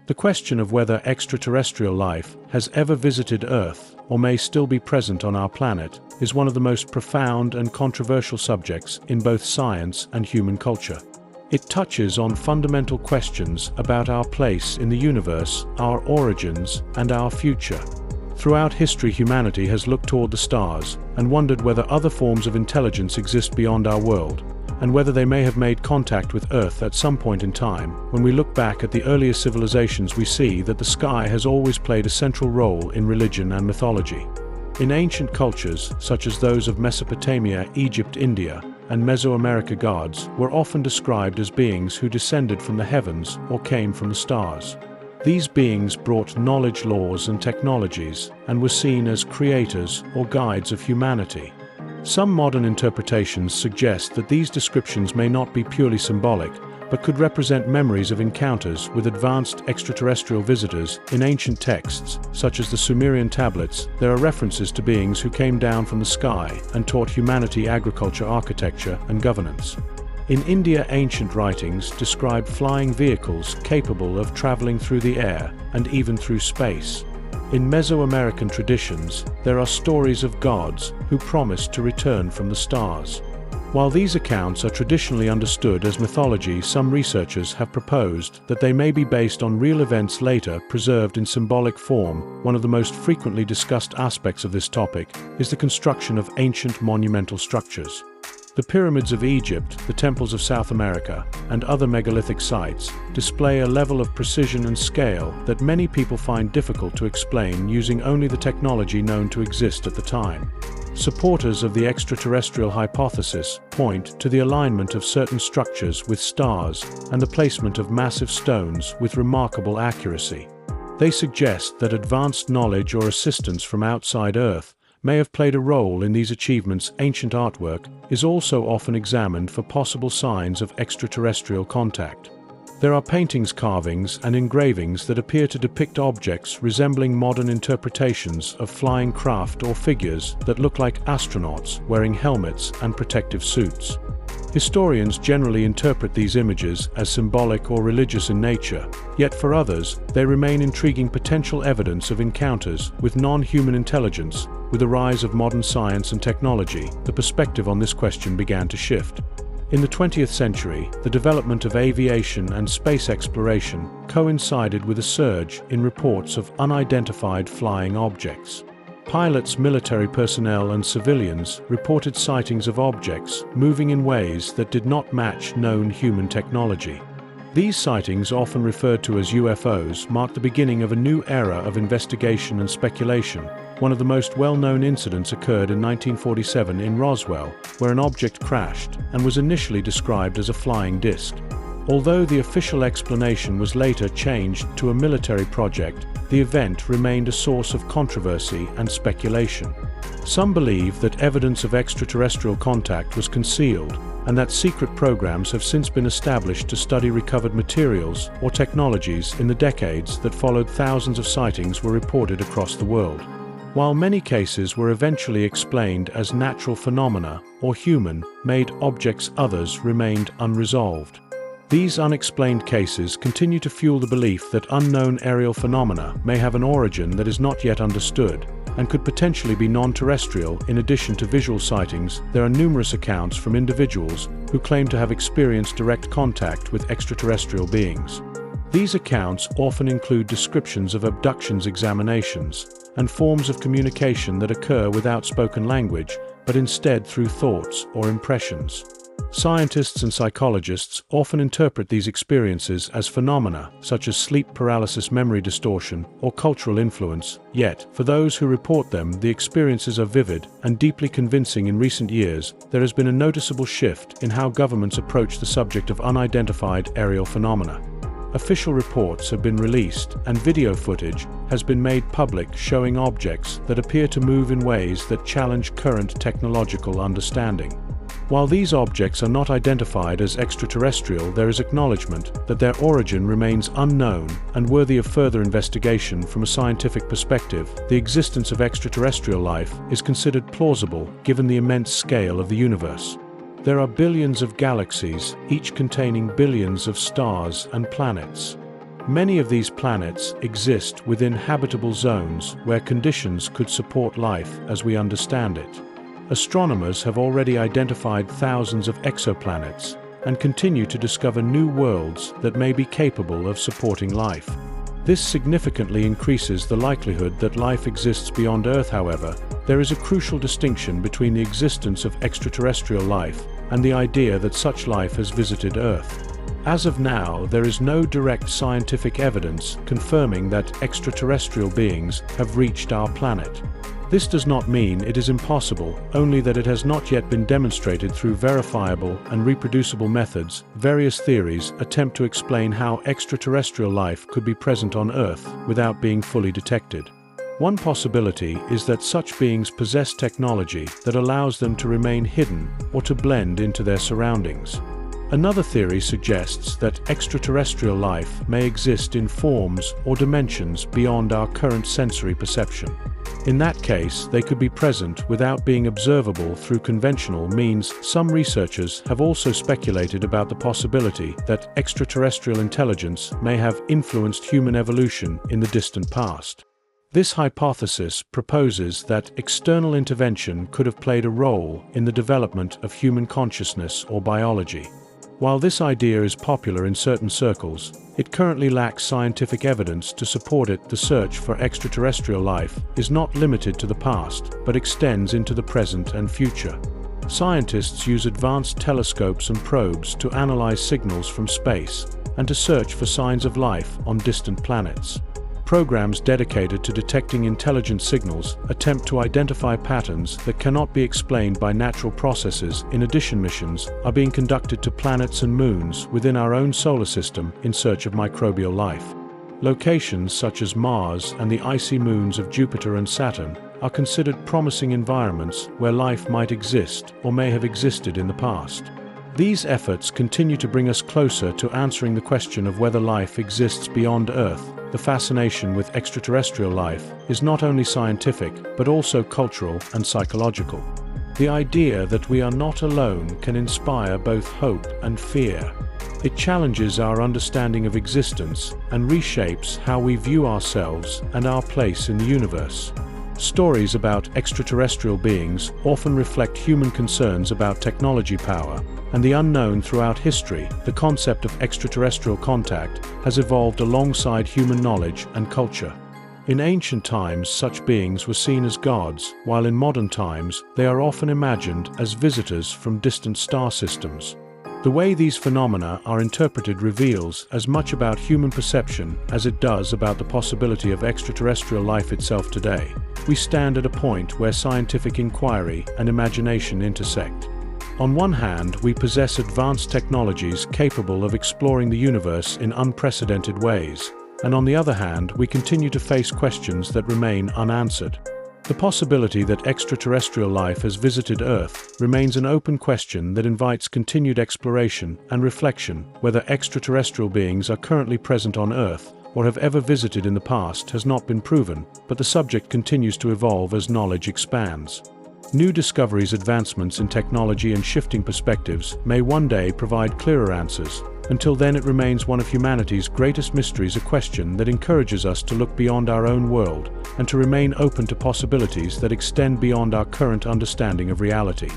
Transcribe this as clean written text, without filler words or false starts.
The question of whether extraterrestrial life has ever visited Earth or may still be present on our planet is one of the most profound and controversial subjects in both science and human culture. It touches on fundamental questions about our place in the universe, our origins, and our future. Throughout history, humanity has looked toward the stars and wondered whether other forms of intelligence exist beyond our world, and whether they may have made contact with Earth at some point in time. When we look back at the earliest civilizations, we see that the sky has always played a central role in religion and mythology. In ancient cultures, such as those of Mesopotamia, Egypt, India, and Mesoamerica, gods were often described as beings who descended from the heavens or came from the stars. These beings brought knowledge, laws, and technologies, and were seen as creators or guides of humanity. Some modern interpretations suggest that these descriptions may not be purely symbolic, but could represent memories of encounters with advanced extraterrestrial visitors. In ancient texts, such as the Sumerian tablets, there are references to beings who came down from the sky and taught humanity agriculture, architecture, and governance. In India, ancient writings describe flying vehicles capable of traveling through the air and even through space. In Mesoamerican traditions, there are stories of gods who promised to return from the stars. While these accounts are traditionally understood as mythology, some researchers have proposed that they may be based on real events later preserved in symbolic form. One of the most frequently discussed aspects of this topic is the construction of ancient monumental structures. The pyramids of Egypt, the temples of South America, and other megalithic sites display a level of precision and scale that many people find difficult to explain using only the technology known to exist at the time. Supporters of the extraterrestrial hypothesis point to the alignment of certain structures with stars and the placement of massive stones with remarkable accuracy. They suggest that advanced knowledge or assistance from outside Earth may have played a role in these achievements. Ancient artwork is also often examined for possible signs of extraterrestrial contact. There are paintings, carvings, and engravings that appear to depict objects resembling modern interpretations of flying craft or figures that look like astronauts wearing helmets and protective suits. Historians generally interpret these images as symbolic or religious in nature, yet for others, they remain intriguing potential evidence of encounters with non-human intelligence. With the rise of modern science and technology, the perspective on this question began to shift. In the 20th century, the development of aviation and space exploration coincided with a surge in reports of unidentified flying objects. Pilots, military personnel, and civilians reported sightings of objects moving in ways that did not match known human technology. These sightings, often referred to as UFOs, marked the beginning of a new era of investigation and speculation. One of the most well-known incidents occurred in 1947 in Roswell, where an object crashed and was initially described as a flying disc. Although the official explanation was later changed to a military project, the event remained a source of controversy and speculation. Some believe that evidence of extraterrestrial contact was concealed, and that secret programs have since been established to study recovered materials or technologies. In the decades that followed, thousands of sightings were reported across the world. While many cases were eventually explained as natural phenomena or human-made objects, others remained unresolved. These unexplained cases continue to fuel the belief that unknown aerial phenomena may have an origin that is not yet understood and could potentially be non-terrestrial. In addition to visual sightings, there are numerous accounts from individuals who claim to have experienced direct contact with extraterrestrial beings. These accounts often include descriptions of abductions, examinations, and forms of communication that occur without spoken language, but instead through thoughts or impressions. Scientists and psychologists often interpret these experiences as phenomena such as sleep paralysis, memory distortion, or cultural influence. Yet, for those who report them, the experiences are vivid and deeply convincing. In recent years, there has been a noticeable shift in how governments approach the subject of unidentified aerial phenomena. Official reports have been released, and video footage has been made public showing objects that appear to move in ways that challenge current technological understanding. While these objects are not identified as extraterrestrial, there is acknowledgement that their origin remains unknown and worthy of further investigation. From a scientific perspective, the existence of extraterrestrial life is considered plausible given the immense scale of the universe. There are billions of galaxies, each containing billions of stars and planets. Many of these planets exist within habitable zones where conditions could support life as we understand it. Astronomers have already identified thousands of exoplanets and continue to discover new worlds that may be capable of supporting life. This significantly increases the likelihood that life exists beyond Earth. However, there is a crucial distinction between the existence of extraterrestrial life and the idea that such life has visited Earth. As of now, there is no direct scientific evidence confirming that extraterrestrial beings have reached our planet. This does not mean it is impossible, only that it has not yet been demonstrated through verifiable and reproducible methods. Various theories attempt to explain how extraterrestrial life could be present on Earth without being fully detected. One possibility is that such beings possess technology that allows them to remain hidden or to blend into their surroundings. Another theory suggests that extraterrestrial life may exist in forms or dimensions beyond our current sensory perception. In that case, they could be present without being observable through conventional means. Some researchers have also speculated about the possibility that extraterrestrial intelligence may have influenced human evolution in the distant past. This hypothesis proposes that external intervention could have played a role in the development of human consciousness or biology. While this idea is popular in certain circles, it currently lacks scientific evidence to support it. The search for extraterrestrial life is not limited to the past, but extends into the present and future. Scientists use advanced telescopes and probes to analyze signals from space and to search for signs of life on distant planets. Programs dedicated to detecting intelligent signals attempt to identify patterns that cannot be explained by natural processes. In addition, missions are being conducted to planets and moons within our own solar system in search of microbial life. Locations such as Mars and the icy moons of Jupiter and Saturn are considered promising environments where life might exist or may have existed in the past. These efforts continue to bring us closer to answering the question of whether life exists beyond Earth. The fascination with extraterrestrial life is not only scientific, but also cultural and psychological. The idea that we are not alone can inspire both hope and fear. It challenges our understanding of existence and reshapes how we view ourselves and our place in the universe. Stories about extraterrestrial beings often reflect human concerns about technology power and the unknown. Throughout history. The concept of extraterrestrial contact has evolved alongside human knowledge and culture. In ancient times, such beings were seen as gods, while in modern times, they are often imagined as visitors from distant star systems. The way these phenomena are interpreted reveals as much about human perception as it does about the possibility of extraterrestrial life itself. Today, we stand at a point where scientific inquiry and imagination intersect. On one hand, we possess advanced technologies capable of exploring the universe in unprecedented ways, and on the other hand, we continue to face questions that remain unanswered. The possibility that extraterrestrial life has visited Earth remains an open question that invites continued exploration and reflection. Whether extraterrestrial beings are currently present on Earth or have ever visited in the past has not been proven, but the subject continues to evolve as knowledge expands. New discoveries, advancements in technology, and shifting perspectives may one day provide clearer answers. Until then, it remains one of humanity's greatest mysteries, a question that encourages us to look beyond our own world and to remain open to possibilities that extend beyond our current understanding of reality.